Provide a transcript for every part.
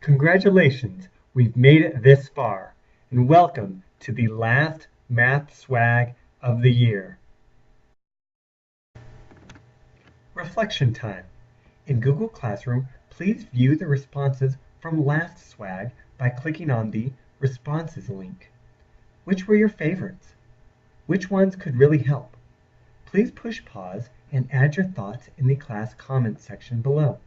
Congratulations, we've made it this far, and welcome to the last math swag of the year. Reflection time. In Google Classroom, please view the responses from last swag by clicking on the Responses link. Which were your favorites? Which ones could really help? Please push pause and add your thoughts in the class comments section below.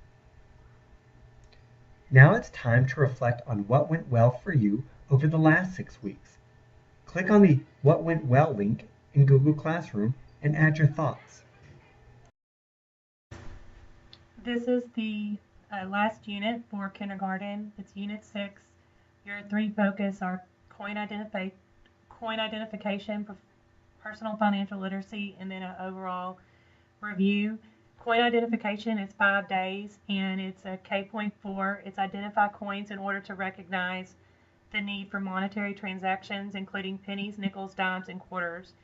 Now it's time to reflect on what went well for you over the last 6 weeks. Click on the What Went Well link in Google Classroom and add your thoughts. This is the last unit for kindergarten. It's Unit 6. Your 3 focus are coin identification, personal financial literacy, and then an overall review. Coin identification is 5 days, and it's a K.4. It's identify coins in order to recognize the need for monetary transactions, including pennies, nickels, dimes, and quarters.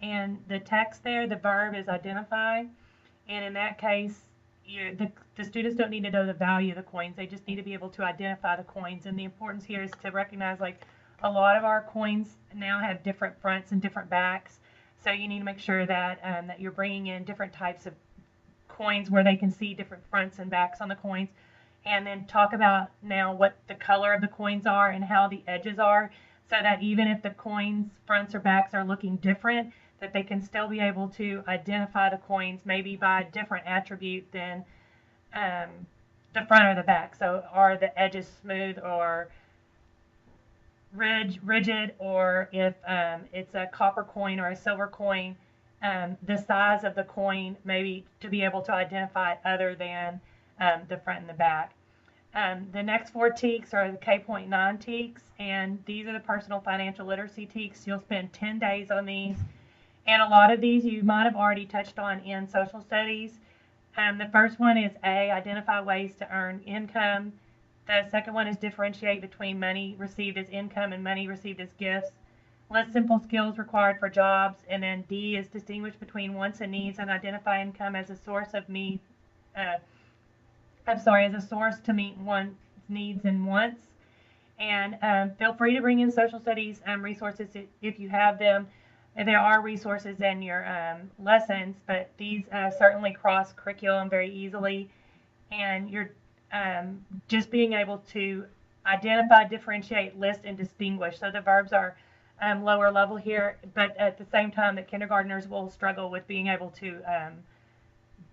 And the text there, the verb is identify, and in that case, the students don't need to know the value of the coins. They just need to be able to identify the coins. And the importance here is to recognize, like, a lot of our coins now have different fronts and different backs. So you need to make sure that that you're bringing in different types of coins where they can see different fronts and backs on the coins. And then talk about now what the color of the coins are and how the edges are, so that even if the coins fronts or backs are looking different, that they can still be able to identify the coins maybe by a different attribute than the front or the back. So are the edges smooth or rigid, or if it's a copper coin or a silver coin, the size of the coin maybe to be able to identify it other than the front and the back. The next 4 TEKs are the K.9 TEKs, and these are the personal financial literacy TEKs. You'll spend 10 days on these. And a lot of these you might have already touched on in social studies. The first one is A, identify ways to earn income. The second one is differentiate between money received as income and money received as gifts. List simple skills required for jobs. And then D is distinguish between wants and needs and identify income as a source of as a source to meet one's needs and wants. And feel free to bring in social studies resources if you have them. There are resources in your lessons, but these certainly cross curriculum very easily. And you're just being able to identify, differentiate, list, and distinguish. So the verbs are lower level here, but at the same time that kindergartners will struggle with being able to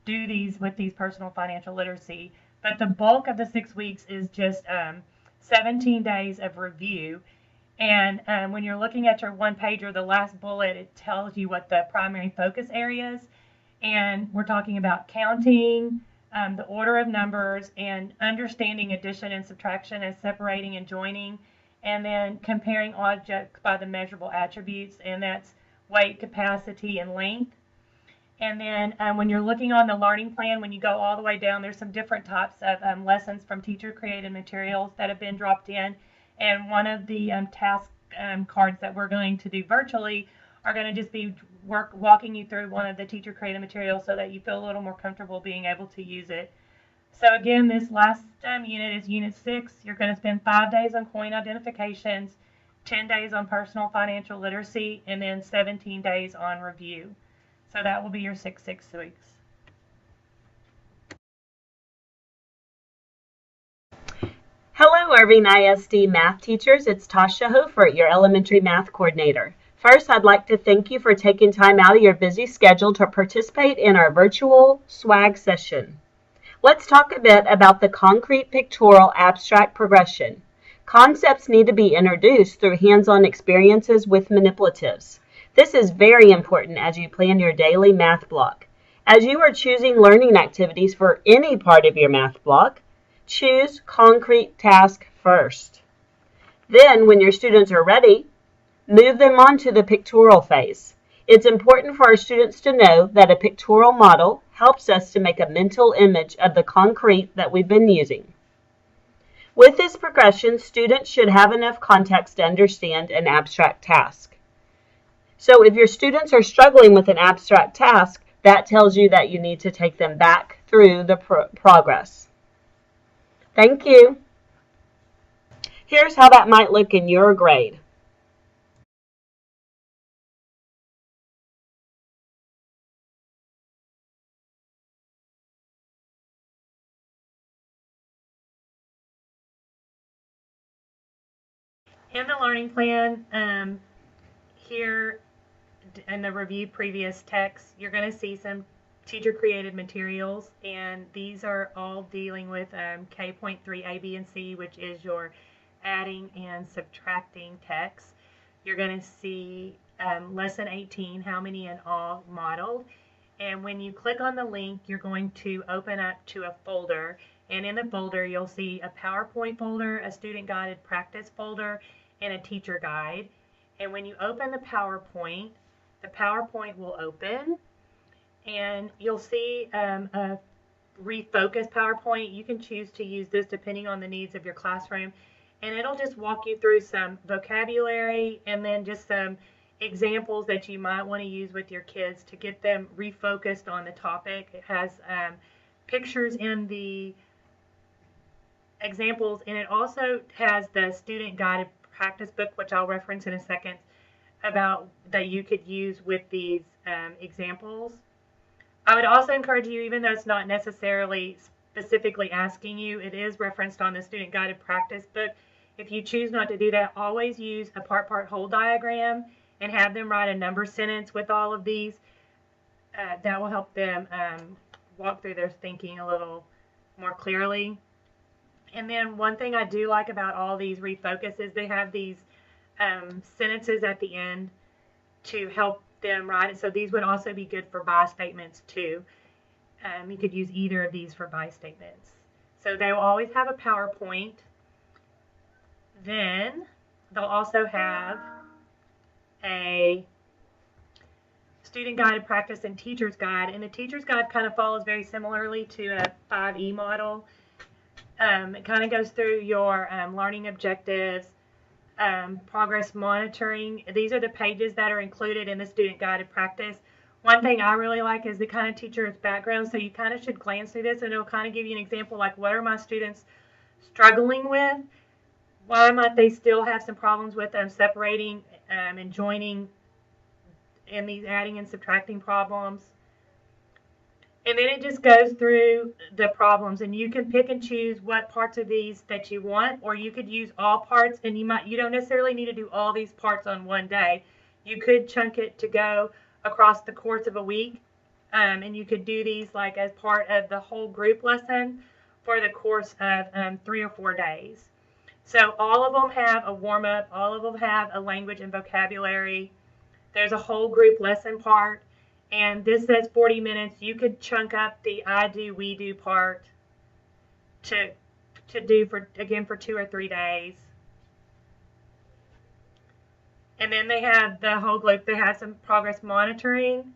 do these with these personal financial literacy. But the bulk of the 6 weeks is just 17 days of review. And when you're looking at your 1-pager, the last bullet, it tells you what the primary focus areas. And we're talking about counting, the order of numbers, and understanding addition and subtraction as separating and joining, and then comparing objects by the measurable attributes, and that's weight, capacity, and length. And then when you're looking on the learning plan, when you go all the way down, there's some different types of lessons from teacher-created materials that have been dropped in. And one of the task cards that we're going to do virtually are going to just be walking you through one of the teacher-created materials so that you feel a little more comfortable being able to use it. So again, this last unit is Unit 6. You're going to spend 5 days on coin identifications, 10 days on personal financial literacy, and then 17 days on review. So that will be your 6 weeks. Hello, Irving ISD math teachers. It's Tasha Hofert, your elementary math coordinator. First, I'd like to thank you for taking time out of your busy schedule to participate in our virtual swag session. Let's talk a bit about the concrete pictorial abstract progression. Concepts need to be introduced through hands-on experiences with manipulatives. This is very important as you plan your daily math block. As you are choosing learning activities for any part of your math block, choose concrete task first. Then, when your students are ready, move them on to the pictorial phase. It's important for our students to know that a pictorial model helps us to make a mental image of the concrete that we've been using. With this progression, students should have enough context to understand an abstract task. So if your students are struggling with an abstract task, that tells you that you need to take them back through the progress. Thank you. Here's how that might look in your grade. In the learning plan, here in the review previous text, you're going to see some teacher created materials, and these are all dealing with K.3 A, B, and C, which is your adding and subtracting text. You're going to see lesson 18, how many in all modeled. And when you click on the link, you're going to open up to a folder. And in the folder, you'll see a PowerPoint folder, a student guided practice folder, and a teacher guide. And when you open the PowerPoint will open, and you'll see a refocus PowerPoint. You can choose to use this depending on the needs of your classroom, and it'll just walk you through some vocabulary and then just some examples that you might want to use with your kids to get them refocused on the topic. It has pictures in the examples, and it also has the student guided practice book, which I'll reference in a second, about that you could use with these examples. I would also encourage you, even though it's not necessarily specifically asking you, it is referenced on the student guided practice book. If you choose not to do that, always use a part-whole diagram and have them write a number sentence with all of these. That will help them walk through their thinking a little more clearly. And then one thing I do like about all these refocuses, they have these sentences at the end to help them write it. So these would also be good for by statements too. You could use either of these for by statements. So they will always have a PowerPoint. Then they'll also have a student guided practice and teacher's guide. And the teacher's guide kind of follows very similarly to a 5E model. It kind of goes through your learning objectives, progress monitoring. These are the pages that are included in the student guided practice. One thing I really like is the kind of teacher's background, so you kind of should glance through this and it'll kind of give you an example, like what are my students struggling with? Why might they still have some problems with separating and joining in these adding and subtracting problems? And then it just goes through the problems, and you can pick and choose what parts of these that you want, or you could use all parts, and you don't necessarily need to do all these parts on one day. You could chunk it to go across the course of a week, and you could do these like as part of the whole group lesson for the course of 3 or 4 days. So all of them have a warm-up, all of them have a language and vocabulary. There's a whole group lesson part. And this says 40 minutes. You could chunk up the I do, we do part to do for 2 or 3 days. And then they have the whole group. They have some progress monitoring.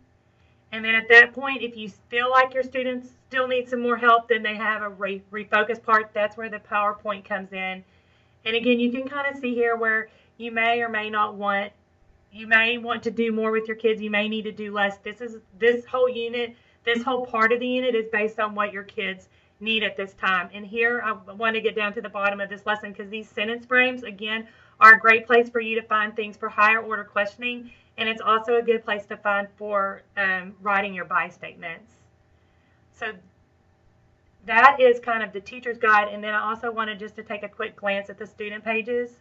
And then at that point, if you feel like your students still need some more help, then they have a refocus part. That's where the PowerPoint comes in. And again, you can kind of see here where you may or may not want. You may want to do more with your kids. You may need to do less. This whole unit, this whole part of the unit is based on what your kids need at this time. And here I want to get down to the bottom of this lesson because these sentence frames, again, are a great place for you to find things for higher order questioning. And it's also a good place to find for writing your by statements. So that is kind of the teacher's guide. And then I also wanted just to take a quick glance at the student pages.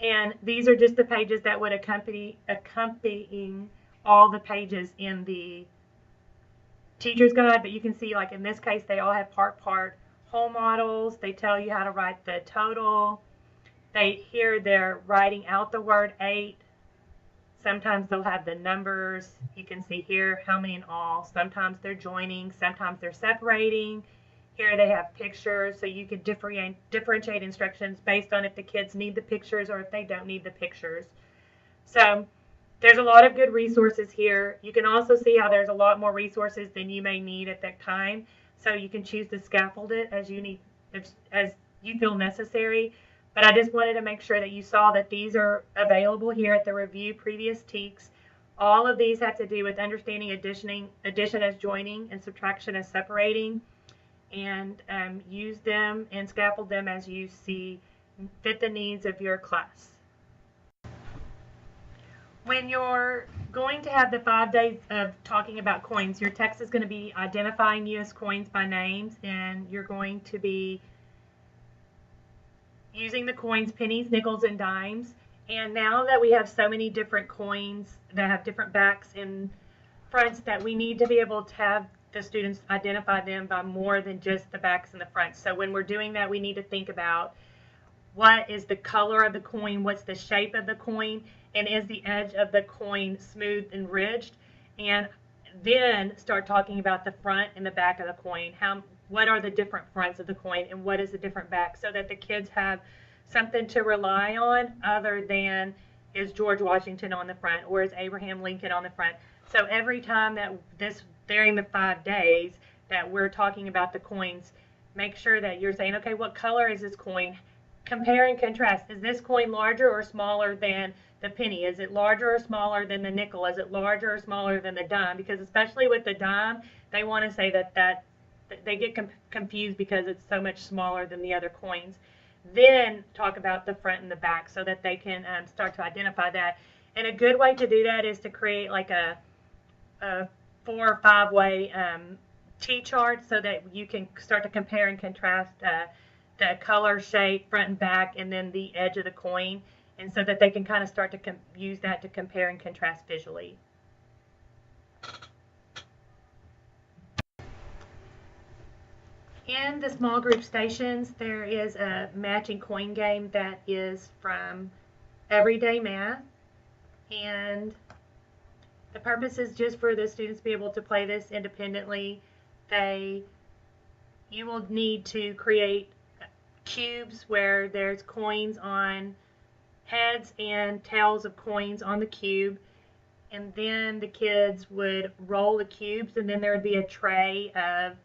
And these are just the pages that would accompanying all the pages in the teacher's guide. But you can see, like in this case, they all have part whole models. They tell you how to write the total. Here they're writing out the word 8. Sometimes they'll have the numbers. You can see here how many in all. Sometimes they're joining. Sometimes they're separating. Here they have pictures, so you can differentiate instructions based on if the kids need the pictures or if they don't need the pictures. So there's a lot of good resources here. You can also see how there's a lot more resources than you may need at that time. So you can choose to scaffold it as you feel necessary. But I just wanted to make sure that you saw that these are available here at the review previous TEKS. All of these have to do with understanding addition as joining and subtraction as separating. and use them and scaffold them as you see fit the needs of your class. When you're going to have the 5 days of talking about coins, your text is going to be identifying U.S. coins by names, and you're going to be using the coins pennies, nickels, and dimes. And now that we have so many different coins that have different backs and fronts, that we need to be able to have the students identify them by more than just the backs and the fronts. So when we're doing that, we need to think about what is the color of the coin, what's the shape of the coin, and is the edge of the coin smooth and ridged? And then start talking about the front and the back of the coin. What are the different fronts of the coin, and what is the different back, so that the kids have something to rely on other than is George Washington on the front or is Abraham Lincoln on the front. So every time that during the 5 days that we're talking about the coins, make sure that you're saying, okay, what color is this coin? Compare and contrast. Is this coin larger or smaller than the penny? Is it larger or smaller than the nickel? Is it larger or smaller than the dime? Because especially with the dime, they want to say that they get confused because it's so much smaller than the other coins. Then talk about the front and the back so that they can start to identify that. And a good way to do that is to create like a 4 or 5 way T-chart, so that you can start to compare and contrast the color, shape, front and back, and then the edge of the coin, and so that they can kind of start to use that to compare and contrast visually. In the small group stations, there is a matching coin game that is from Everyday Math, and the purpose is just for the students to be able to play this independently. You will need to create cubes where there's coins on heads and tails of coins on the cube, and then the kids would roll the cubes, and then there would be a tray of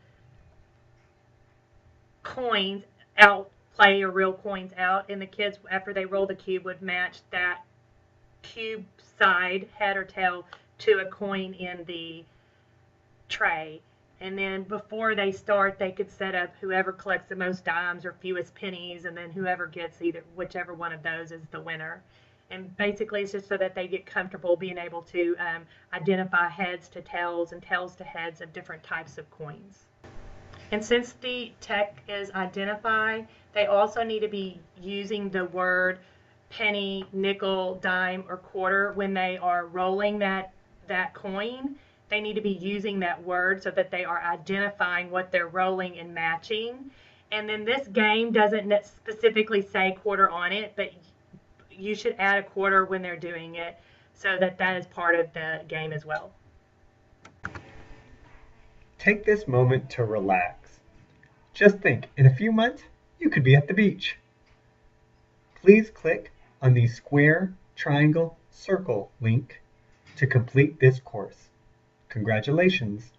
coins out, play or real coins out, and the kids, after they roll the cube, would match that cube side, head or tail, to a coin in the tray. And then before they start, they could set up whoever collects the most dimes or fewest pennies, and then whoever gets whichever one of those is the winner. And basically it's just so that they get comfortable being able to identify heads to tails and tails to heads of different types of coins. And since the tech is identify, they also need to be using the word penny, nickel, dime, or quarter when they are rolling that coin. They need to be using that word so that they are identifying what they're rolling and matching. And then this game doesn't specifically say quarter on it, but you should add a quarter when they're doing it, so that is part of the game as well. Take this moment to relax. Just think, in a few months, you could be at the beach. Please click on the square, triangle, circle link to complete this course. Congratulations!